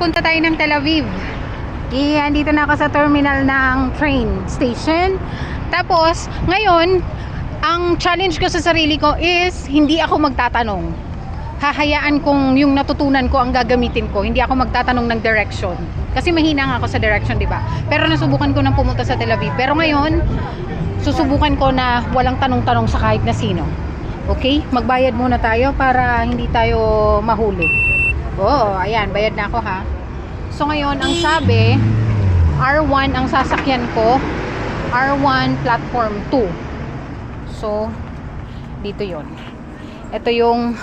papunta tayo ng Tel Aviv. Andito na ako sa terminal ng train station. Tapos, ngayon, ang challenge ko sa sarili ko is hindi ako magtatanong. Hahayaan kong yung natutunan ko ang gagamitin ko. Hindi ako magtatanong ng direction. Kasi mahina nga ako sa direction, di ba? Pero nasubukan ko nang pumunta sa Tel Aviv. Pero ngayon, susubukan ko na walang tanong-tanong sa kahit na sino. Okay? Magbayad muna tayo para hindi tayo mahuli. Oh, ayan, bayad na ako ha. So ngayon, ang sabi, R1 ang sasakyan ko, R1 platform 2. So, dito yon. Ito yung,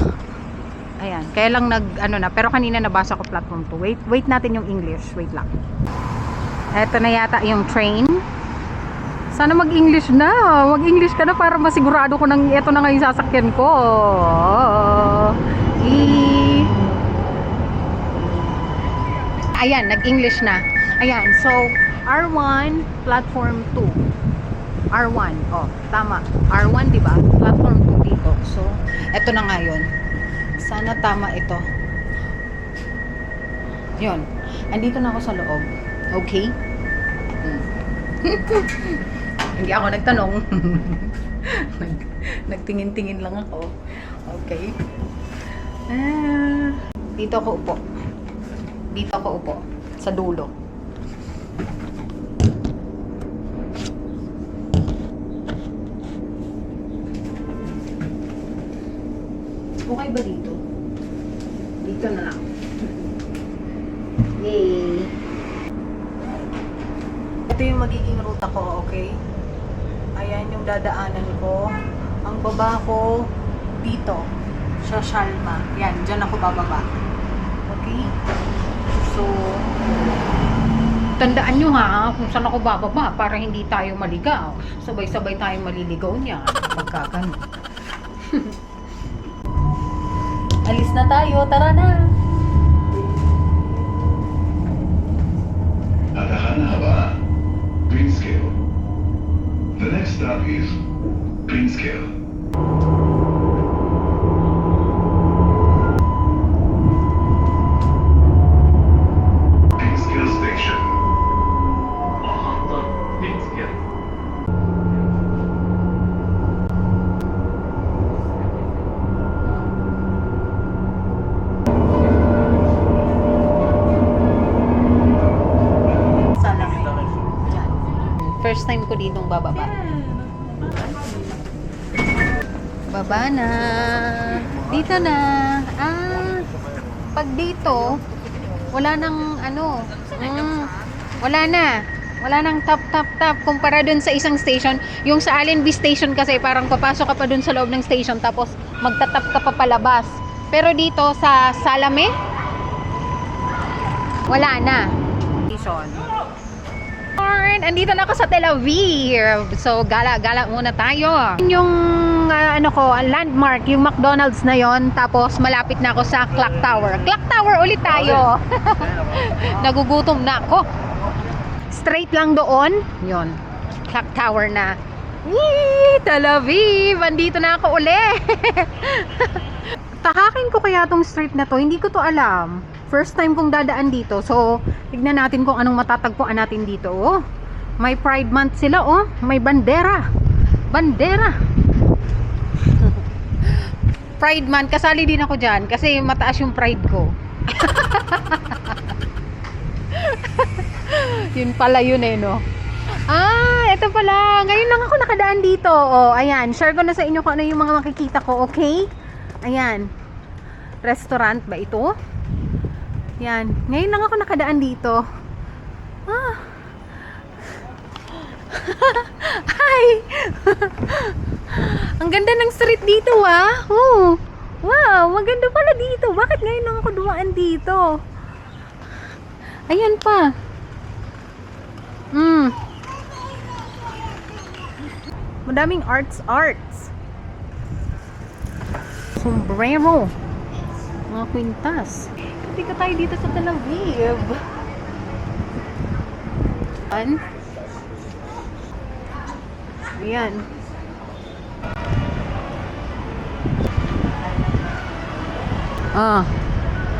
ayan, kaya lang pero kanina nabasa ko platform 2. Wait natin yung English, wait lang. Ito na yata yung train. Sana mag-English na. Mag-English ka na para masigurado ko nang ito na nga yung sasakyan ko. Ayan, nag-English na. Ayan, so R1 platform 2. R1, oh, tama. R1, di ba? Platform 2 dito. So, eto na nga yun. Sana tama ito. Yun. Andito na ako sa loob. Okay? Hindi ako nagtanong. Nagtingin-tingin lang ako. Okay? Dito ako upo. Dito ako upo. Sa dulo. Okay ba dito? Dito na lang. Yay! Ito yung magiging ruta ko, okay? Ayan yung dadaanan ko. Ang baba ko dito sa Shalma. Yan, dyan ako bababa. Okay? So, tandaan nyo ha, kung saan ako bababa para hindi tayo maligaw. Sabay-sabay tayong maliligaw niya pagka ganun. Alis na tayo, tara na! Tatahan haba. Greenscale. The next stop is Greenscale. Greenscale Station. Greenscale. First time ko ditong bababa. Baba na. Dito na. Pag dito, wala nang wala na. Wala nang tap. Kumpara dun sa isang station. Yung sa Allenby Station kasi parang papasok ka pa dun sa loob ng station tapos magtatap ka pa palabas. Pero dito sa Salame, wala na. Station. Andito na ako sa Tel Aviv. So, gala muna tayo. Yung landmark, yung McDonald's na yon. Tapos, malapit na ako sa Clock Tower. Clock Tower ulit tayo. Nagugutom na ako. Straight lang doon. Yon. Clock Tower na. Yee! Tel Aviv! Andito na ako ulit. Tahakin ko kaya tong street na to. Hindi ko to alam. First time kong dadaan dito. So, tignan natin kung anong matatagpuan natin dito. Oh, may Pride Month sila. Oh, may bandera. Bandera. Pride Month. Kasali din ako dyan. Kasi mataas yung pride ko. Yun pala yun eh, no? Ito pala. Ngayon lang ako nakadaan dito. Oh, ayan. Share ko na sa inyo kung ano yung mga makikita ko. Okay? Ayan. Restaurant ba ito? Yan. Ngayon lang ako nakadaan dito. Hi! Ang ganda ng street dito Oh. Wow, maganda pala dito. Bakit ngayon lang ako dumaan dito? Ayan pa. Madaming arts. Sombrero. Mga kwintas. Tika tayo dito sa Tel Aviv. Ayan.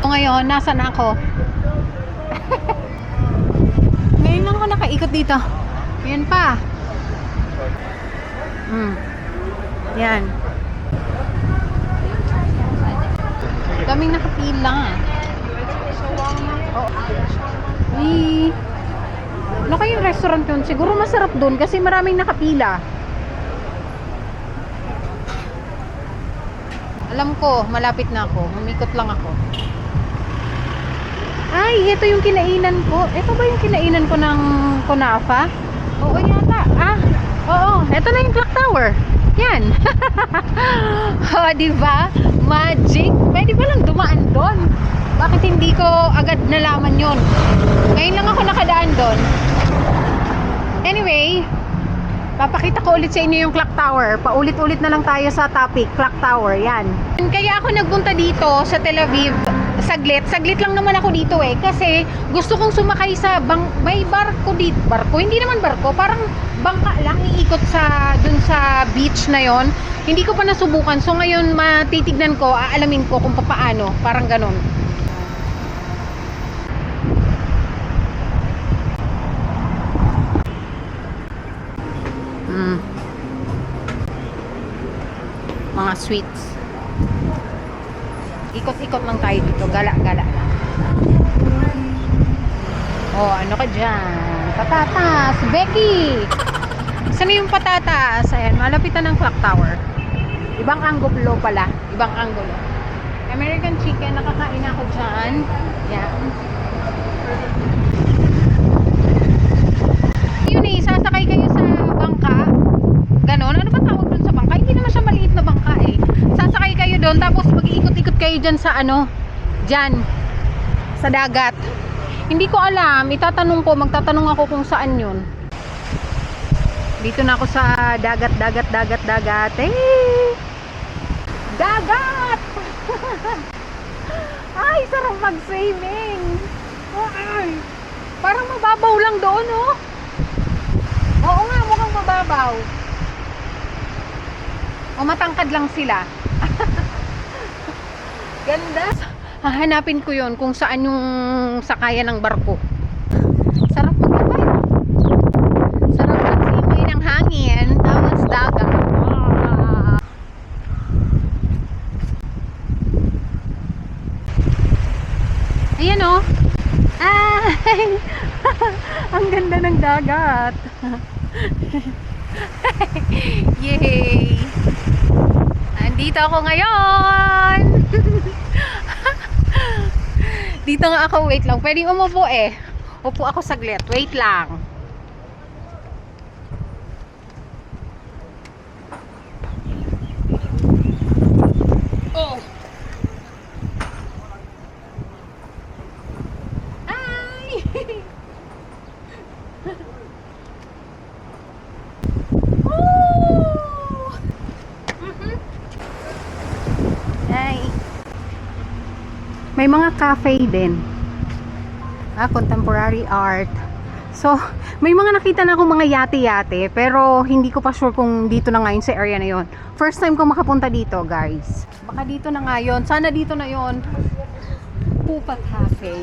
So ngayon, nasa na ako? ikot dito. Yan pa. Yan. Daming nakapila. Uy. Ano kayong restaurant yun? Siguro masarap doon kasi maraming nakapila. Alam ko, malapit na ako. Umikot lang ako. Ay, ito yung kinainan ko. Ito ba yung kinainan ko ng kunafa? Oo yata. Oo. Ito na yung clock tower. Yan. Diba? Magic. Pwede ba lang dumaan doon? Bakit hindi ko agad nalaman yon? Ngayon lang ako nakadaan doon. Anyway, papakita ko ulit sa inyo yung clock tower. Paulit-ulit na lang tayo sa topic, clock tower, yan. Kaya ako nagpunta dito sa Tel Aviv, saglit lang naman ako dito kasi gusto kong sumakay sa may barko dito. Barko? Hindi naman barko, parang bangka lang iikot dun sa beach na yon. Hindi ko pa nasubukan, so ngayon matitignan ko, aalamin ko kung paano, parang ganon. Mga sweets. Ikot-ikot lang tayo dito. Gala-gala. Oh, ano ka dyan? Patatas. Becky! Saan yung patatas? Ayan, malapitan ng clock tower. Ibang anggulo pala. Ibang anggulo. American chicken. Nakakain ako dyan. Yan. Yun sasakay kayo sa bangka. Ganon. Ano ba tawag dun sa bangka? Hindi naman siya maliit na bangka Sasakay kayo doon, tapos mag-iikot-ikot kayo dyan sa dyan, sa dagat. Hindi ko alam, magtatanong ako kung saan yun. Dito na ako sa dagat. Dagat! Ay, sarap mag-swimming. Ay, parang mababaw lang doon, oh. Oo nga, mukhang mababaw. O matangkad lang sila. Ganda. Hahanapin ko yon kung saan yung sakayan ng barko. Sarap maglakad. Sarap magsimoy ng hangin. Tapos dagat. Ayan o. Ay! Ang ganda ng dagat. Yay! Andito ako ngayon. Dito nga ako, wait lang. Pwede umupo Upo ako saglit. Wait lang. Oh. Ay! May mga cafe din. Contemporary art. So, may mga nakita na akong mga yate-yate, pero hindi ko pa sure kung dito na ngayon sa area na yon. First time ko makapunta dito, guys. Baka dito na ngayon. Sana dito na yon. Pupa Cafe.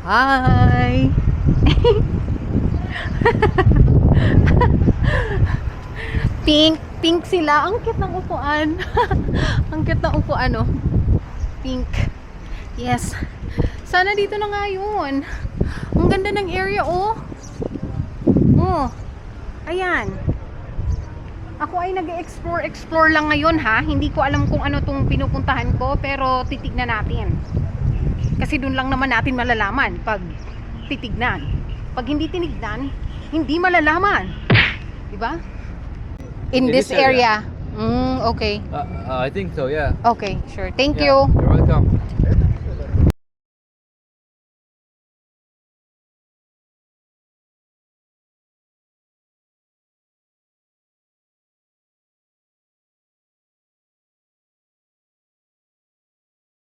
Hi! Pink sila. Ang cute ng upuan. Ang cute ng upuan, oh. Pink. Yes. Sana dito na nga yun. Ang ganda ng area, oh. Oh. Ayan. Ako ay nag-explore lang ngayon, ha. Hindi ko alam kung ano tong pinupuntahan ko, pero titignan natin. Kasi dun lang naman natin malalaman pag titignan. Pag hindi tinignan, hindi malalaman. Diba? In this area. Okay. I think so, yeah. Okay, sure. Thank Yeah, you. you're